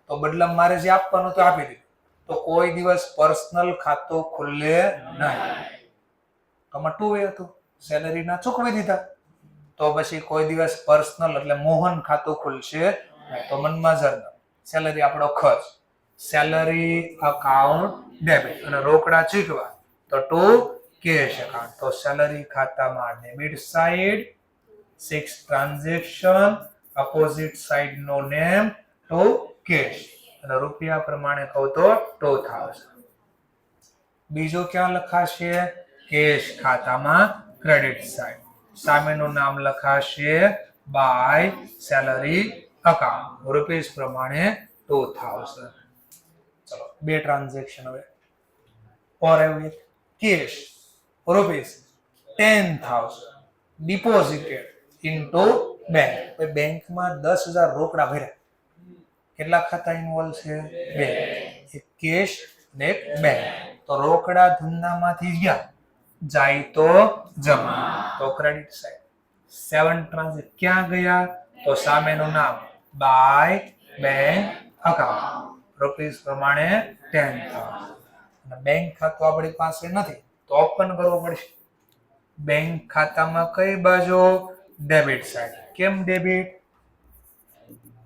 તો બદલામાં મારે જે આપવાનું તો આપી દીધું. તો કોઈ દિવસ પર્સનલ ખાતું ખુલે નહીં. આમાં 2 વે હતું, સેલરી ના ચૂકવી દીધા, તો પછી કોઈ દિવસ પર્સનલ એટલે મોહન ખાતું ખુલશે નહીં. તો મનમાં જર્નલ, સેલરી આપણો ખર્ચ, સેલરી અકાઉન્ટ ડેબિટ, અને રોકડા ચૂકવા તો ટુ કેશ અકાઉન્ટ. તો સેલરી ખાતામાં debit side, 6 transaction, opposite side નો નેમ ટુ કેશ, અને રૂપિયા પ્રમાણે કહું તો 2000. બીજું ક્યાં લખાશે? કેશ ખાતામાં ક્રેડિટ સાઈડ, સામેનું નામ લખાશે બાય સેલરી અકાઉન્ટ, રૂપીસ પ્રમાણે 2000. ચલો 2 ટ્રાન્ઝેક્શન હવે ઓર આવ્યું. Cash rupees 10,000 deposited into bank. બેંકમાં 10,000 રોકડા ભર્યા. કેટલા ખાતા ઇન્વોલ્વ છે? 2, એક કેશ ને એક બેંક. તો રોકડા ધંધામાંથી ગયા, જાય તો જમા, તો ક્રેડિટ સાઈડ. 7 ટ્રાન્ઝેક્શન ક્યાં ગયા? તો સામેનું નામ બાય બેંક અકાઉન્ટ, રૂપીસ પ્રમાણે 10,000. અને બેંક ખાતું આપણી પાસે નથી તો ઓપન કરવું પડશે. બેંક ખાતામાં કઈ બાજુ? Debit side. કેમ ડેબિટ?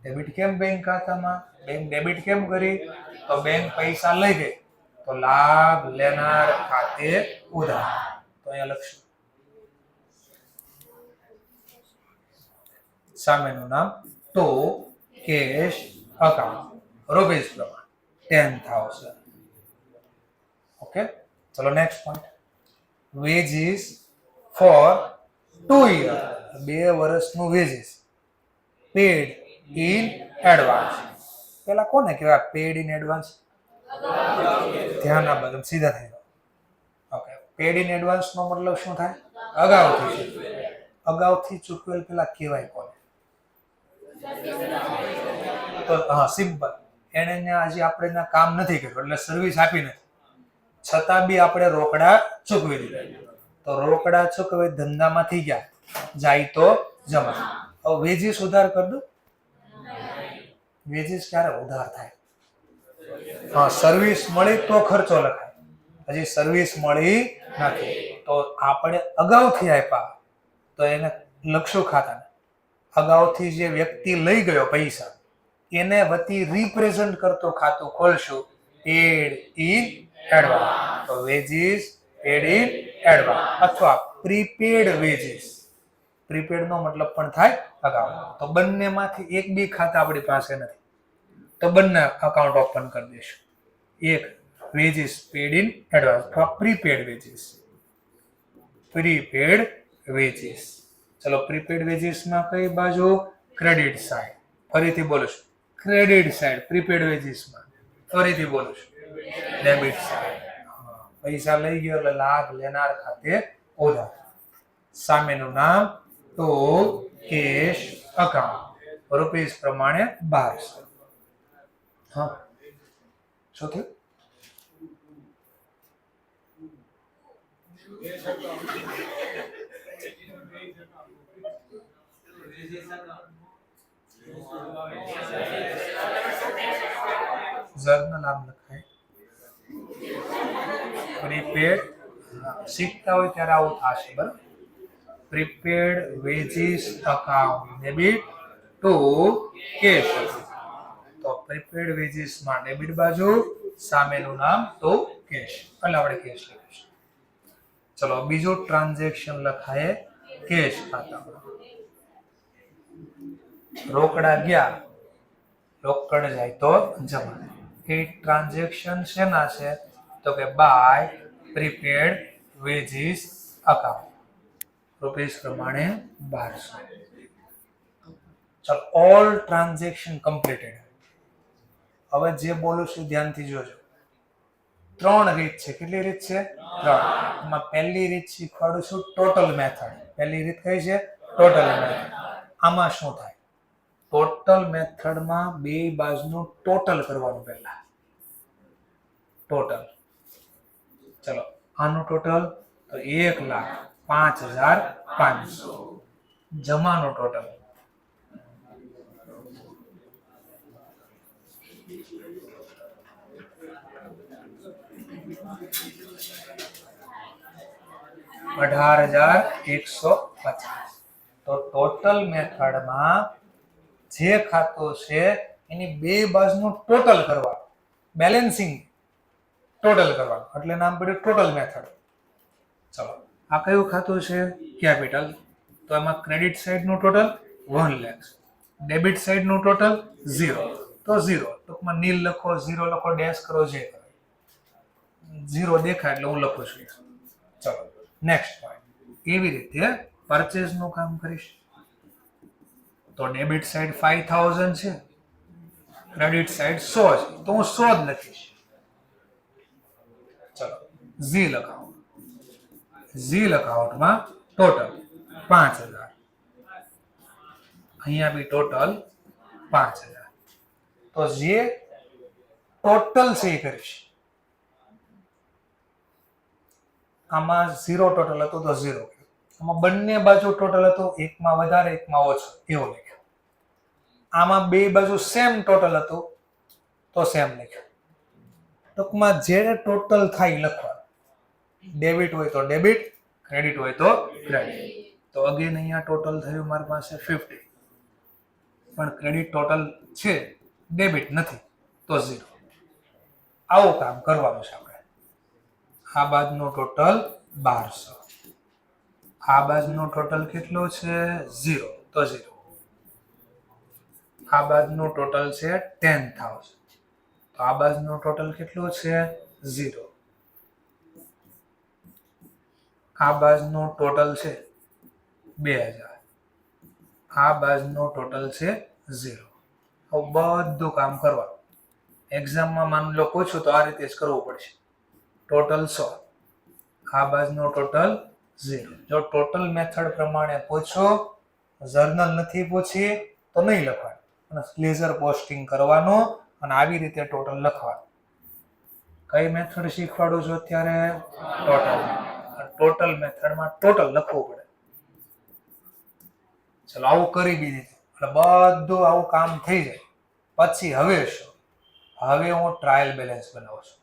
ડેબિટ કેમ બેંક ખાતામાં? બેંક ડેબિટ કેમ કરી? તો બેંક પૈસા લઈ ગઈ તો લાભ લેનાર ખાતે ઉધાર. તો અહીંયા લખશું સામેનું નામ તો કેશ અકાઉન્ટ, રૂપીસ પ્રમાણે 10,000. ઓકે, ચલો next point. Wages for 2 years, 2 વર્ષનું વેજીસ પેડ ઇન એડવાન્સ. પેલા કોને કહેવાય પેડ ઇન એડવાન્સ? ધ્યાન આપો, સીધા થઈ જાઓ. ઓકે, પેડ ઇન એડવાન્સ નો મતલબ શું થાય? અગાઉથી. અગાઉથી ચૂકવેલ પેલા કહેવાય કોને? તો હા, સિમ્પલ. એને હજી આપણે કામ નથી કર્યું એટલે સર્વિસ આપી નથી, છતાં બી આપણે રોકડા ચૂકવી દીધા. તો રોકડા ચૂકવે ધંધામાંથી ગયા, જાય તો જમા. હવે વેજીસ ઉધાર કરી દો. વેજીસ ક્યારે ઉધાર થાય? હા, સર્વિસ મળી તો ખર્ચો લખાય. હજી સર્વિસ મળી નથી તો આપણે અગાઉથી આપ્યા તો એને લખશો ખાતાને. અગાઉથી જે વ્યક્તિ લઈ ગયો પૈસા એને વતી રિપ્રેઝન્ટ કરતો ખાતું ખોલશું, પેડ ઇન એડવાન્સ. તો વેજીસ પેડ ઇન એડવાન્સ અથવા પ્રીપેડ વેજીસ. પ્રીપેડ નો મતલબ પણ થાય અગાઉ. તો બંનેમાંથી એક બી ખાતા આપણી પાસે નથી તો બંને અકાઉન્ટ ઓપન કરી દઈશું. એક વેજીસ પેડ ઇન એડવાન્સ અથવા પ્રીપેડ વેજીસ. Prepaid veggies. ચલો પ્રીપેડ વેજીસમાં કઈ બાજુ? Credit side. ફરીથી બોલું છું, ક્રેડિટ સાઈડ પ્રીપેડ વેજીસમાં. ફરીથી બોલું છું, ડેબિટ સાઈડ. પૈસા લઈ ગયો એટલે લાભ લેનાર ખાતે ઉધાર. સામેનું નામ તો કેશ અકાઉન્ટ. રૂપીસ પ્રમાણે 1200. હા શું થયું? જર્નલ નામ લખાય. પ્રીપેડ શીખતા હોય ત્યારે આવું થશે, બરાબર. Prepaid wages account debit to cash. તો પ્રીપેડ વેજીસ માં ડેબિટ બાજુ, સામેનું નામ તો કેશ એટલે આપણે કેશ લખીશું. ચલો બીજું ટ્રાન્ઝેક્શન લખાય કેશ ખાતામાં. રોકડા ગયા, રોકડ જાય તો જમા. એ ટ્રાન્ઝેક્શન શેના છે? તો કે by prepaid wages account. Rupees પ્રમાણે 1200. ચલો ઓલ ટ્રાન્ઝેક્શન કમ્પ્લીટેડ. હવે જે બોલું છું ધ્યાનથી જોજો. 3 રીત છે. કેટલી રીત છે? 3. એમાં પહેલી રીત શીખવાડું છું ટોટલ મેથડ. પહેલી રીત કઈ છે? Total method. આમાં શું થાય? ટોટલ મેથડમાં બે બાજુનું ટોટલ કરવાનું પહેલા. ટોટલ. ચલો આનું ટોટલ તો 1,05,500. જમાનું ટોટલ 18,150. તો ટોટલ મેથડમાં જે ખાતું છે એની બે બાજુનું ટોટલ કરવાનું, બેલેન્સિંગ ટોટલ કરવાનું, એટલે નામ પડ્યું ટોટલ મેથડ. ચલો આ કયું ખાતું છે? કેપિટલ. તો એમાં ક્રેડિટ સાઈડનું ટોટલ 1 લાખ, ડેબિટ સાઈડનું ટોટલ 0. તો 0 ટૂંકમાં નીલ લખો, 0 લખો, ડેશ કરો, જે કરો. 0 દેખાય એટલે હું લખું છું. ચલો નેક્સ્ટ પોઈન્ટ. એવી રીતે પરચેઝ નું કામ કરીશ. તો ડેબિટ સાઈડ 5000 છે, ક્રેડિટ સાઈડ 100 છે, તો હું 100 જ લખીશ. ચલો ઝીલ અકાઉન્ટ. ઝીલ અકાઉન્ટમાં ટોટલ 5000. અહીંયા બી ટોટલ 5000. તો જે ટોટલ છે એ કરીશ. આમાં 0 ટોટલ હતું તો 0. આમાં બંને બાજુ ટોટલ હતું, એકમાં વધારે એકમાં ઓછું, એવું લખ્યું. આમાં બે બાજુ સેમ ટોટલ હતું તો સેમ લખ્યું. ટૂંકમાં જે ટોટલ થાય લખવાનું. ડેબિટ હોય તો ડેબિટ, ક્રેડિટ હોય તો ક્રેડિટ. તો અગેન અહીંયા ટોટલ થયું મારી પાસે 50, પણ ક્રેડિટ ટોટલ છે, ડેબિટ નથી તો 0. આવું કામ કરવાનું છે આપણે. આ બાજુનો ટોટલ 1200. આ બાજુનો ટોટલ કેટલો છે? 0 તો 0. આ બાજુનો ટોટલ છે 10,000. તો આ બાજુનો ટોટલ કેટલો છે? 0. આ બાજુનો ટોટલ છે 2000. આ બાજુનો ટોટલ છે 0. હવે બધું કામ કરવાનું. એક્ઝામમાં માની લો પૂછું તો આ રીતે જ કરવું પડશે. ટોટલ 100. આ બાજુનો ટોટલ 0. જો ટોટલ મેથડ પ્રમાણે પૂછો, જર્નલ નથી પૂછી તો નહીં લખવાનું, અને લેઝર પોસ્ટિંગ કરવાનું અને આવી રીતે ટોટલ લખવાનું. કઈ મેથડ શીખવાડું છું અત્યારે? ટોટલ. ટોટલ મેથડમાં ટોટલ લખવું પડે. ચલો આવું કરી બી દીધું એટલે બધું આવું કામ થઈ જાય. પછી હવે શું? હવે હું ટ્રાયલ બેલેન્સ બનાવું છું.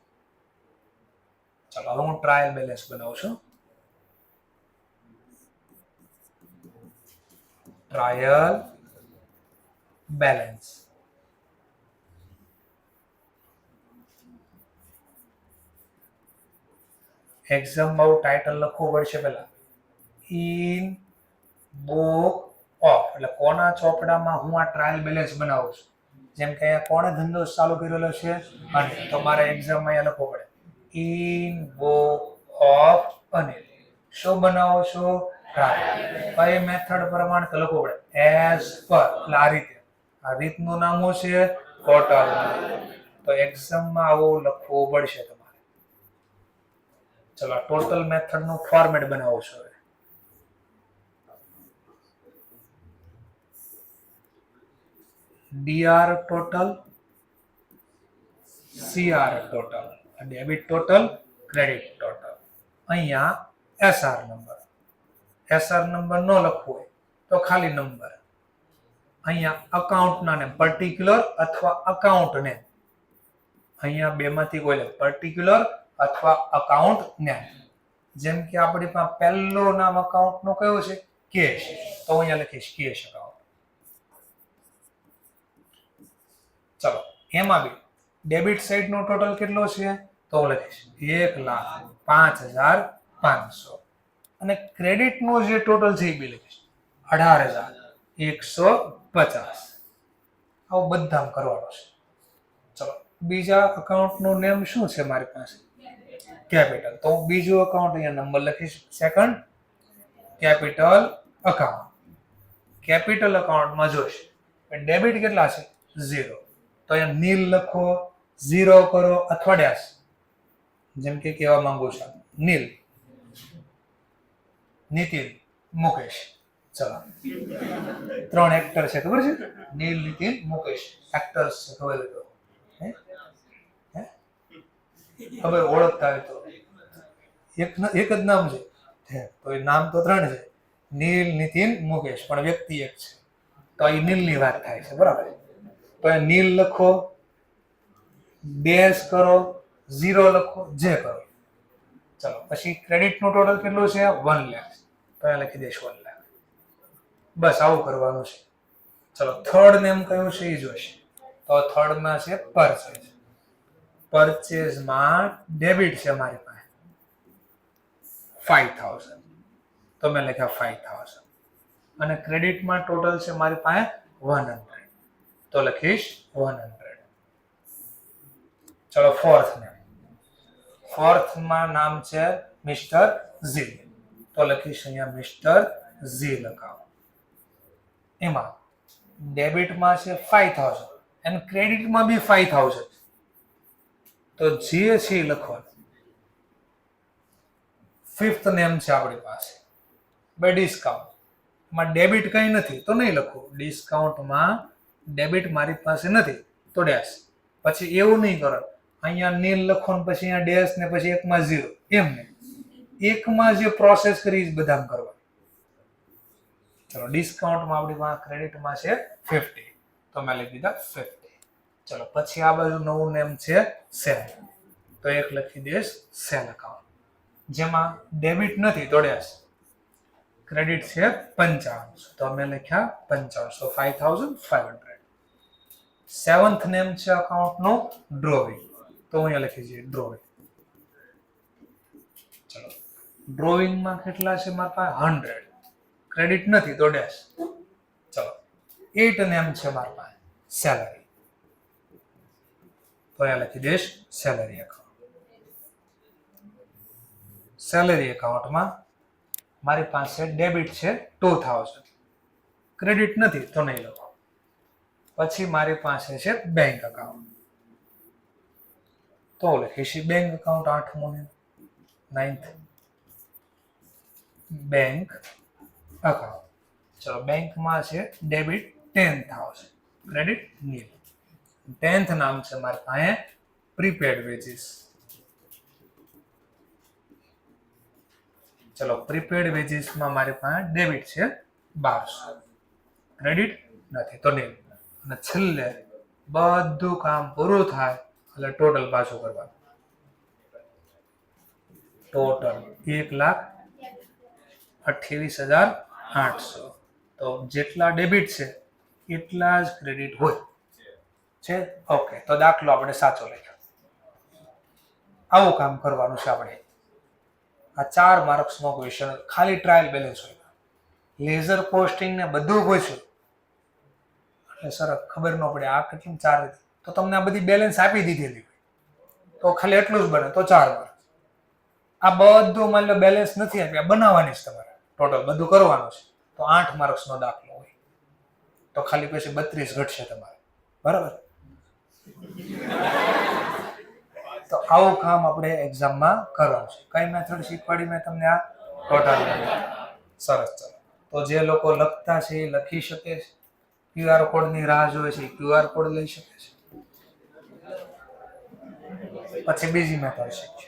ચલો હવે હું ટ્રાયલ બેલેન્સ બનાવું છું. Trial balance. એક્ઝામમાં ટાઇટલ લખવું પડશે પેલા. ઇન બુક ઓફ એટલે કોના ચોપડામાં હું આ ટ્રાયલ બેલેન્સ બનાવું છું. જેમ કે અહીંયા કોણે ધંધો ચાલુ કરેલો છે અને તમારે એક્ઝામમાં અહીંયા લખવું પડે ઇન બુક ઓફ અનિલ. શું બનાવો છો? ટ્રાયલ. કઈ મેથડ પ્રમાણે તો લખવું પડે એઝ પર એટલે આ રીતે. આ રીતનું નામ છે ટોટલ. તો એક્ઝામમાં આવું લખવું પડશે તમારે. ચલો ટોટલ મેથડ નું ફોર્મેટ બનાવો છો. DR total, CR total, debit total, credit total. અહીંયા એસઆર નંબર. એસઆર નંબર ન લખવો હોય તો ખાલી નંબર. અહીંયા અકાઉન્ટના નેમ પર્ટિક્યુલર અથવા અકાઉન્ટ નેમ. અહીંયા બેમાંથી કોઈ લે પર્ટિક્યુલર અથવા અકાઉન્ટ નેમ. જેમ કે આપણી પાસે પહેલો નામ અકાઉન્ટ નો કયો છે? કેશ. તો અહીંયા લખીશ કેશ અકાઉન્ટ. ચલો એમાં બી ડેબિટ સાઇડ નો ટોટલ કેટલો છે? તો લખીશ 1,05,500. અને ક્રેડિટ નો જે ટોટલ છે એ બી લખીશ 18,150. આવું બધા કરવાનું છે. ચલો બીજા અકાઉન્ટ નું નેમ શું છે મારી પાસે? કેપિટલ. તો બીજું અકાઉન્ટ અહીંયા નંબર લખીશ સેકન્ડ કેપિટલ અકાઉન્ટ. કેપિટલ અકાઉન્ટમાં જોઈશ ડેબિટ કેટલા છે? 0. તો અહીંયા નીલ લખો, 0 કરો અથવા ડેશ. જેમ કે કહેવા માંગુ છું નીલ, નીતિન, મુકેશ. ચલો 3 એક્ટર છે ખબર છે? નીલ, નીતિન, મુકેશ એક્ટર્સ છે. ખબર તો ખબર ઓળખતા હોય તો એક જ નામ છે તો એ નામ તો 3 છે નીલ, નીતિન, મુકેશ પણ વ્યક્તિ એક છે. તો એ નીલ ની વાત થાય છે બરાબર. તો એ નીલ લખો, ડેશ કરો, 0 લખો, જે કરો. ચલો પછી ક્રેડિટ નું ટોટલ કેટલું છે? 1 લાખ. તો એ લખી દઈશ 1 લાખ. બસ આવું કરવાનું છે. ચલો થર્ડ નેમ કયું છે એ જોઈશે. તો થર્ડ માં છે પરચેઝ. પરચેઝ માં ડેબિટ છે મારી પાસે 5,000. તો મેં લખ્યા 5,000. અને ક્રેડિટ માં ટોટલ છે મારી પાસે 100. તો લખીશ 100. ચલો ફોર્થ નેમ. ફોર્થ માં નામ છે મિસ્ટર ઝી. તો લખીશ અહીંયા મિસ્ટર ઝી લખાવો. એમાં ડેબિટ માં છે 5,000 અને ક્રેડિટ માં બી 5,000. તો જે છે લખવાનું. ફિફ્થ નેમ છે આપણી પાસે બાય ડિસ્કાઉન્ટ. માં ડેબિટ કઈ નથી તો નહીં લખવું. ડિસ્કાઉન્ટમાં ડેબિટ મારી પાસે નથી તો ડેશ. પછી એવું નહીં કરો અહીંયા નીલ લખો ને પછી અહીંયા ડેશ ને પછી એકમાં 0. એમ નહીં, એકમાં જે પ્રોસેસ કરી બધા કરવા. ચલો ડિસ્કાઉન્ટમાં આપણી પાસે ક્રેડિટમાં છે 50. તો મેં લખી દીધા 50. ચલો પછી આ બાજુ નવું નેમ છે સેલ. તો એક લખી દઈશ સેલ અકાઉન્ટ. જેમાં ડેબિટ નથી તો ડેશ. ક્રેડિટ છે 55. તો મેં લખ્યા 55. 5,500. સેવન્થ નેમ છે અકાઉન્ટ નો ડ્રોવિંગ. તો અહીંયા લખી દઈએ ડ્રોવિંગ. ચલો ડ્રોવિંગ માં કેટલા છે મારા પાસે? 100. ક્રેડિટ નથી તો ડેશ. ચલો 8 નેમ છે મારા પાસે સેલરી. તો અહીંયા લખી દઈશ સેલરી એકાઉન્ટ. સેલરી એકાઉન્ટમાં મારી પાસે ડેબિટ છે 2,000. ક્રેડિટ નથી તો નહીં લખો. પછી મારી પાસે છે બેંક અકાઉન્ટ. તો લખીશ બેંક અકાઉન્ટ 8મો ને 9th બેંક અકાઉન્ટ. ચલો બેંકમાં છે ડેબિટ 10,000, ક્રેડિટ નીલ. 10th નામ છે મારી પાસે પ્રીપેડ વેજીસ. ચલો પ્રીપેડ વેજીસ માં મારી પાસે ડેબિટ છે 1200, ક્રેડિટ નથી તો નીલ. અને છેલ્લે બધું કામ પૂરું થાય એટલે ટોટલ પાછું કરવાનું. ટોટલ 1,28,800. તો તો જેટલા ડેબિટ છે એટલા જ ક્રેડિટ હોય છે. ઓકે, તો દાખલો આપણે સાચો લખ્યો. આવું કામ કરવાનું છે આપણે. આ 4 માર્ક્સનો ક્વેશ્ચન, ખાલી ટ્રાયલ બેલેન્સ હોય. લેઝર પોસ્ટિંગ ને બધું પૂછ્યું એટલે સર ખબર ન પડે આ કેટલું 4, તો તમને આ બધી બેલેન્સ આપી દીધેલી તો ખાલી એટલું જ બને તો 4 માર્ક. આ બધું માની લો બેલેન્સ નથી આપ્યા, બનાવવાની છે તમારે, ટોટલ બધું કરવાનું છે તો 8 માર્ક્સનો દાખલો હોય. તો ખાલી પછી 32 ઘટશે તમારે, બરાબર? તો આવું કામ આપણે એક્ઝામમાં કરવાનું છે. કઈ મેથડ શીખવાડી મેં તમને? આ ટોટલ. સરસ. ચલો, તો જે લોકો લખતા છે એ લખી શકે છે, ક્યુઆર કોડની રાહ જોવે છે ક્યુઆર કોડ લઈ શકે છે. પછી બીજી મેથડ શીખશે.